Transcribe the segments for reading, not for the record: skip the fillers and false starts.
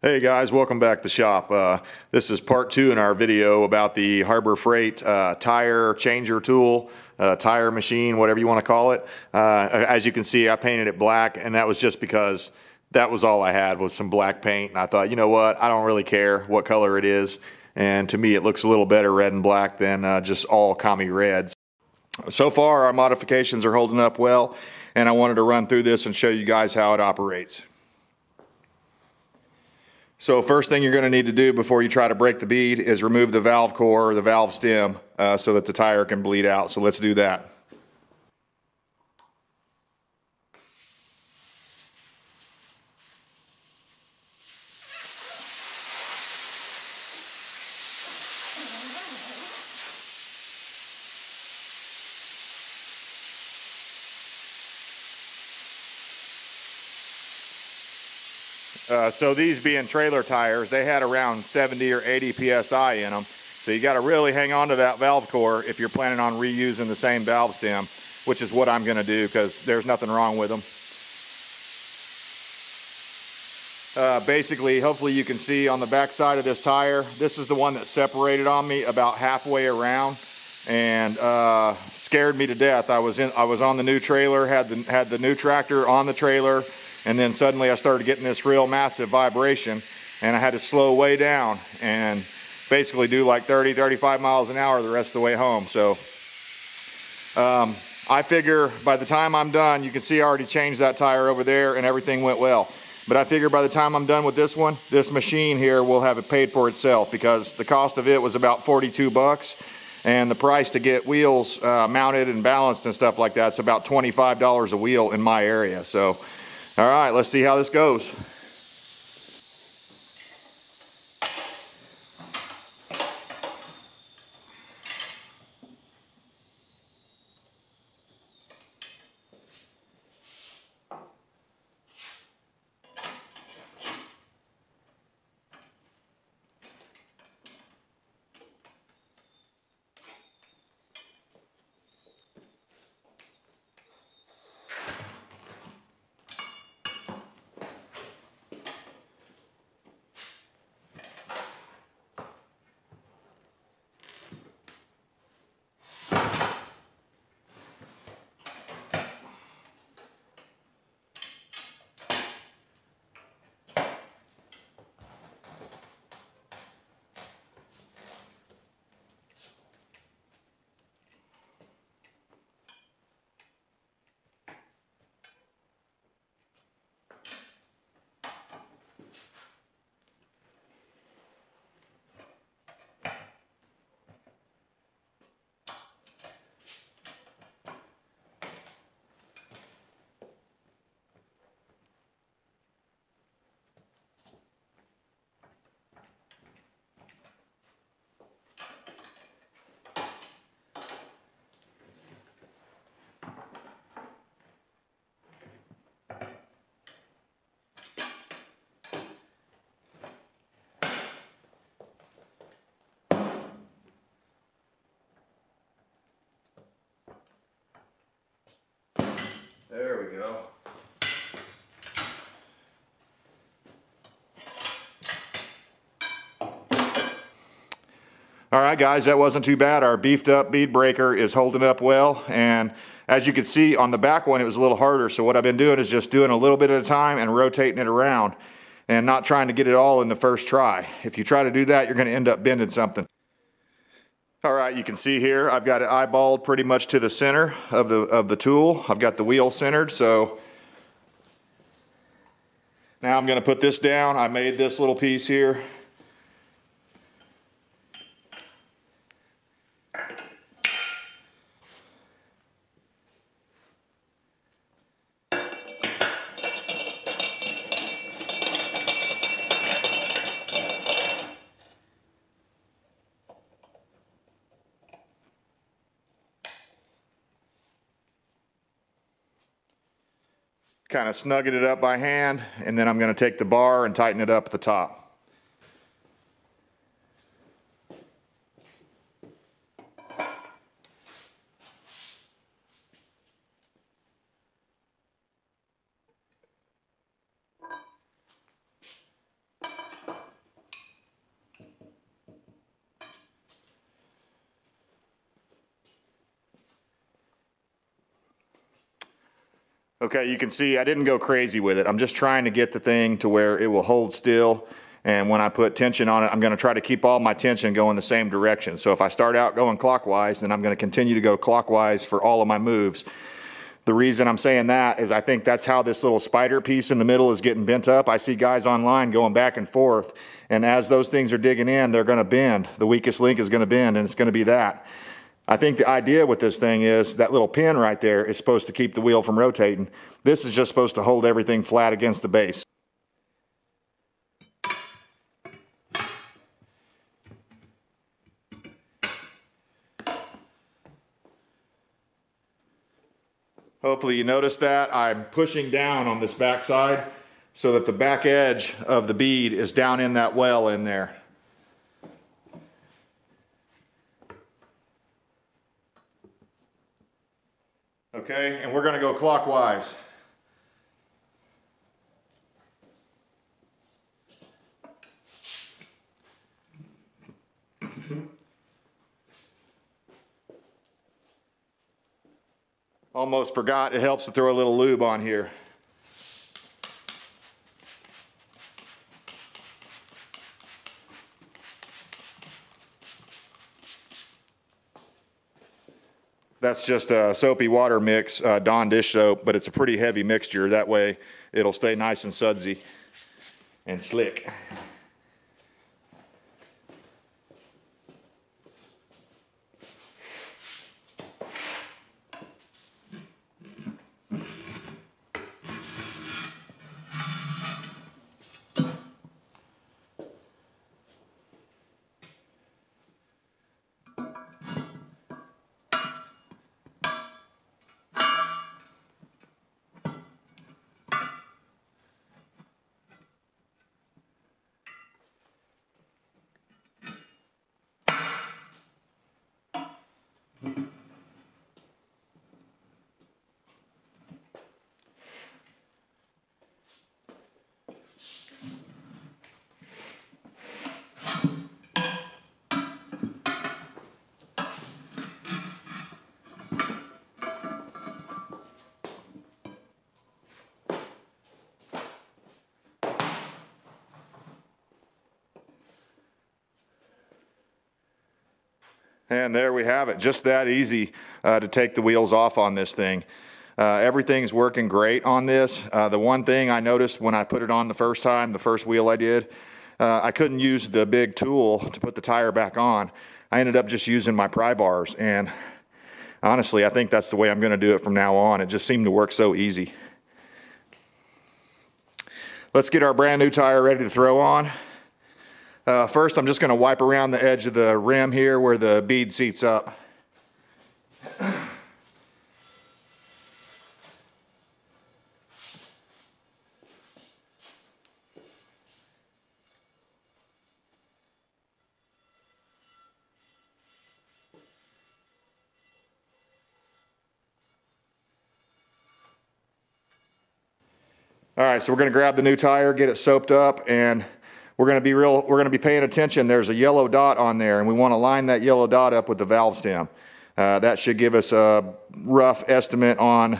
Hey guys, welcome back to the shop. This is part 2 in our video about the Harbor Freight tire changer tool, tire machine, whatever you want to call it. As you can see, I painted it black, and that was just because that was all I had was some black paint. And I thought, you know what, I don't really care what color it is. And to me, it looks a little better red and black than just all commie reds. So far, our modifications are holding up well, and I wanted to run through this and show you guys how it operates. So first thing you're going to need to do before you try to break the bead is remove the valve core or the valve stem so that the tire can bleed out. So let's do that. So these being trailer tires, they had around 70 or 80 PSI in them. So you got to really hang on to that valve core if you're planning on reusing the same valve stem, which is what I'm going to do because there's nothing wrong with them. Basically, hopefully you can see on the back side of this tire, this is the one that separated on me about halfway around and scared me to death. I was on the new trailer, had the new tractor on the trailer, and then suddenly I started getting this real massive vibration, and I had to slow way down and basically do like 30, 35 miles an hour the rest of the way home. So I figure by the time I'm done, you can see I already changed that tire over there and everything went well. But I figure by the time I'm done with this one, this machine here will have it paid for itself because the cost of it was about 42 bucks. And the price to get wheels mounted and balanced and stuff like that is about $25 a wheel in my area. So, all right, let's see how this goes. There we go. All right, guys, that wasn't too bad. Our beefed up bead breaker is holding up well. And as you can see on the back one, it was a little harder. So what I've been doing is just doing a little bit at a time and rotating it around and not trying to get it all in the first try. If you try to do that, you're going to end up bending something. All right, you can see here, I've got it eyeballed pretty much to the center of the tool. I've got the wheel centered, so now I'm going to put this down. I made this little piece here. Kind of snugging it up by hand, and then I'm going to take the bar and tighten it up at the top. Okay, you can see I didn't go crazy with it. I'm just trying to get the thing to where it will hold still. And when I put tension on it, I'm going to try to keep all my tension going the same direction. So if I start out going clockwise, then I'm going to continue to go clockwise for all of my moves. The reason I'm saying that is I think that's how this little spider piece in the middle is getting bent up. I see guys online going back and forth. And as those things are digging in, they're going to bend. The weakest link is going to bend, and it's going to be that. I think the idea with this thing is that little pin right there is supposed to keep the wheel from rotating. This is just supposed to hold everything flat against the base. Hopefully you notice that I'm pushing down on this back side so that the back edge of the bead is down in that well in there. Okay, and we're going to go clockwise. Almost forgot, it helps to throw a little lube on here. That's just a soapy water mix, Dawn dish soap, but it's a pretty heavy mixture. That way it'll stay nice and sudsy and slick. And there we have it, just that easy to take the wheels off on this thing. Everything's working great on this. The one thing I noticed when I put it on the first time, the first wheel I did, I couldn't use the big tool to put the tire back on. I ended up just using my pry bars, and honestly, I think that's the way I'm going to do it from now on. It just seemed to work so easy. Let's get our brand new tire ready to throw on. First, I'm just going to wipe around the edge of the rim here where the bead seats up. All right, so we're going to grab the new tire, get it soaped up, and we're going to be paying attention. There's a yellow dot on there, and we want to line that yellow dot up with the valve stem. That should give us a rough estimate on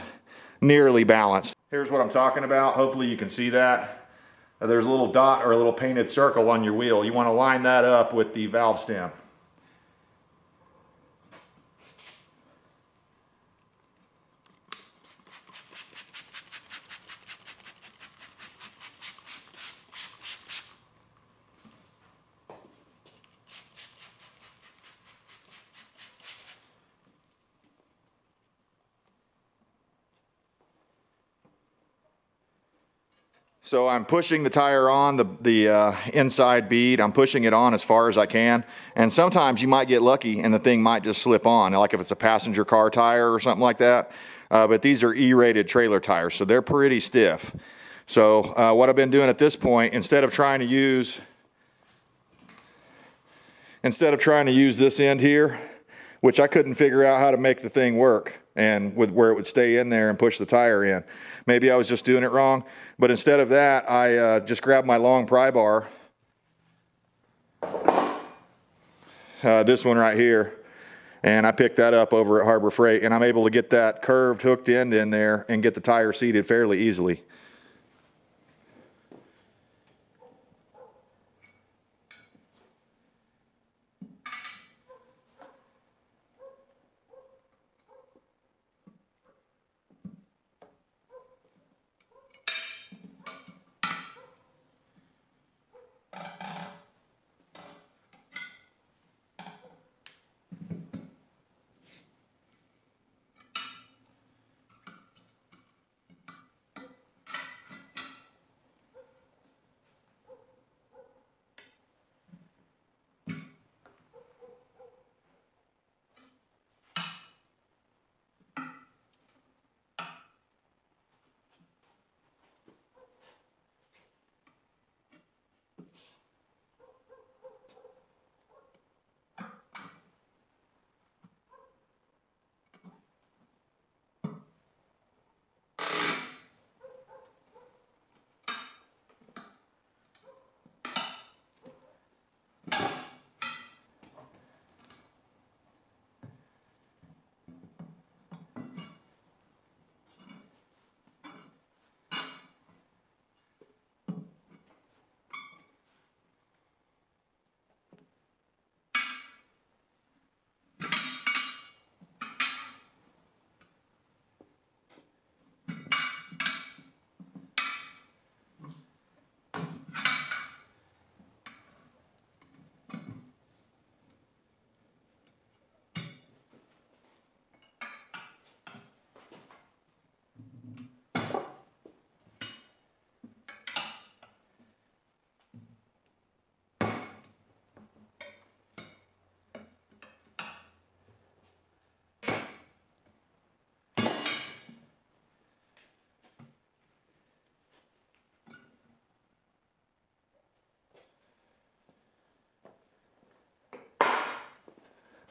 nearly balanced. Here's what I'm talking about. Hopefully you can see that. There's a little dot or a little painted circle on your wheel. You want to line that up with the valve stem. So I'm pushing the tire on, the inside bead. I'm pushing it on as far as I can. And sometimes you might get lucky and the thing might just slip on, like if it's a passenger car tire or something like that. But these are E-rated trailer tires, so they're pretty stiff. So what I've been doing at this point, instead of trying to use this end here, which I couldn't figure out how to make the thing work, and with where it would stay in there and push the tire in. Maybe I was just doing it wrong, but instead of that, I just grabbed my long pry bar, this one right here, And I picked that up over at Harbor Freight, and I'm able to get that curved hooked end in there and get the tire seated fairly easily.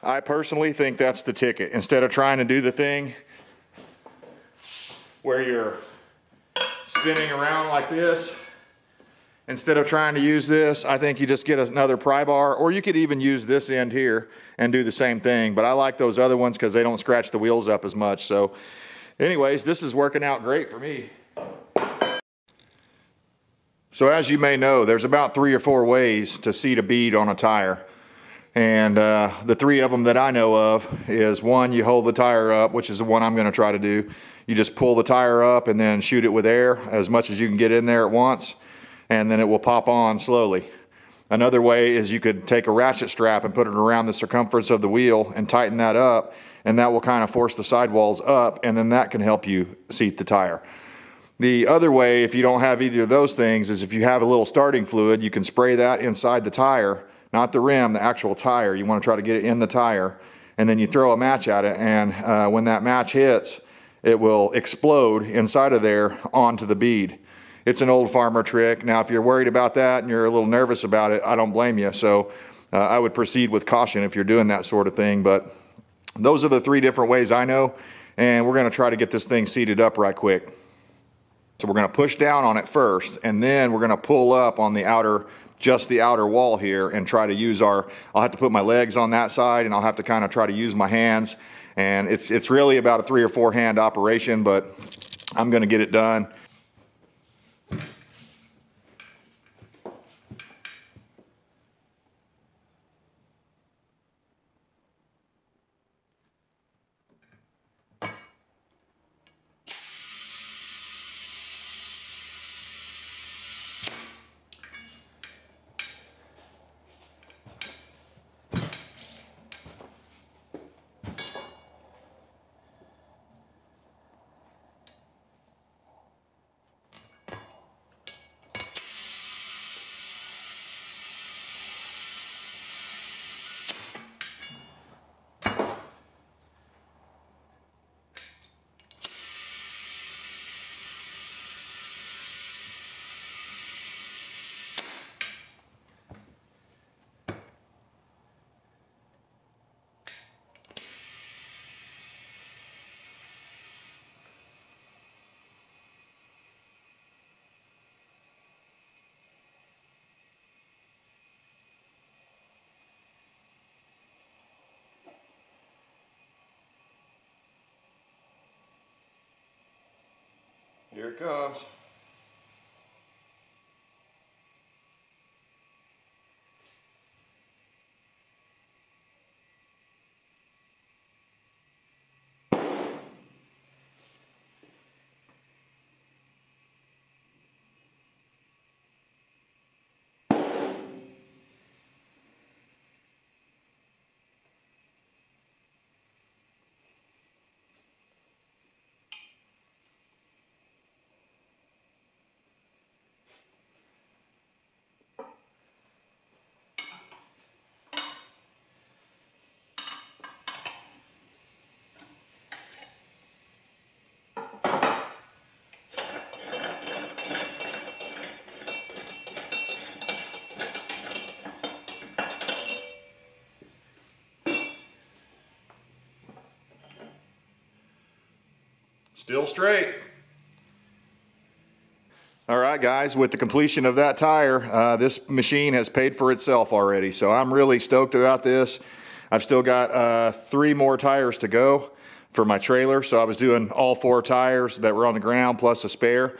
I personally think that's the ticket. Instead of trying to do the thing where you're spinning around like this, instead of trying to use this, I think you just get another pry bar, or you could even use this end here and do the same thing. But I like those other ones because they don't scratch the wheels up as much. So anyways, this is working out great for me. So as you may know, there's about 3 or 4 ways to seat a bead on a tire. And the 3 of them that I know of is, one, you hold the tire up, which is the one I'm going to try to do. You just pull the tire up and then shoot it with air as much as you can get in there at once, and then it will pop on slowly. Another way is you could take a ratchet strap and put it around the circumference of the wheel and tighten that up, and that will kind of force the sidewalls up, and then that can help you seat the tire. The other way, if you don't have either of those things, is if you have a little starting fluid, you can spray that inside the tire. Not the rim, the actual tire. You want to try to get it in the tire, and then you throw a match at it, and when that match hits, it will explode inside of there onto the bead. It's an old farmer trick. Now, if you're worried about that and you're a little nervous about it, I don't blame you. So I would proceed with caution if you're doing that sort of thing. But those are the 3 different ways I know, and we're going to try to get this thing seated up right quick. So we're going to push down on it first, and then we're going to pull up on the outer, just the outer wall here, and try to use I'll have to put my legs on that side, and I'll have to kind of try to use my hands. And it's really about a 3 or 4 hand operation, but I'm going to get it done. Here it comes. Still straight. All right, guys, with the completion of that tire, this machine has paid for itself already. So I'm really stoked about this. I've still got 3 more tires to go for my trailer. So I was doing all 4 tires that were on the ground plus a spare.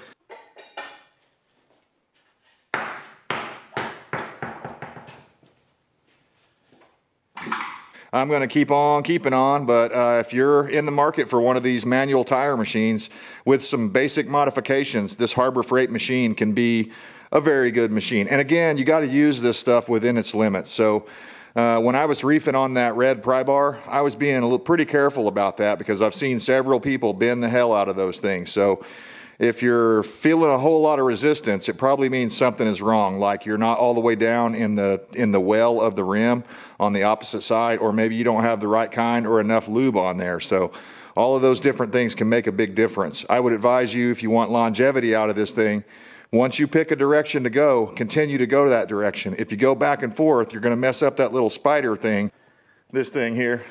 I'm going to keep on keeping on, but if you're in the market for one of these manual tire machines with some basic modifications, this Harbor Freight machine can be a very good machine. And again, you got to use this stuff within its limits. So when I was reefing on that red pry bar, I was being pretty careful about that because I've seen several people bend the hell out of those things. So if you're feeling a whole lot of resistance, it probably means something is wrong, like you're not all the way down in the well of the rim on the opposite side, or maybe you don't have the right kind or enough lube on there. So all of those different things can make a big difference. I would advise you, if you want longevity out of this thing, once you pick a direction to go, continue to go that direction. If you go back and forth, you're going to mess up that little spider thing, this thing here.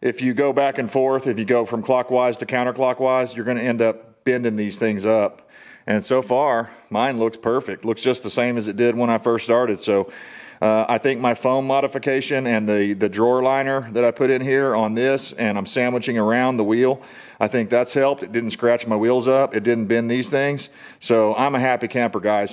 If you go back and forth, if you go from clockwise to counterclockwise, you're going to end up bending these things up. And so far mine looks perfect, looks just the same as it did when I first started. So I think my foam modification and the drawer liner that I put in here on this, and I'm sandwiching around the wheel, I think that's helped. It didn't scratch my wheels up, it didn't bend these things. So I'm a happy camper, guys.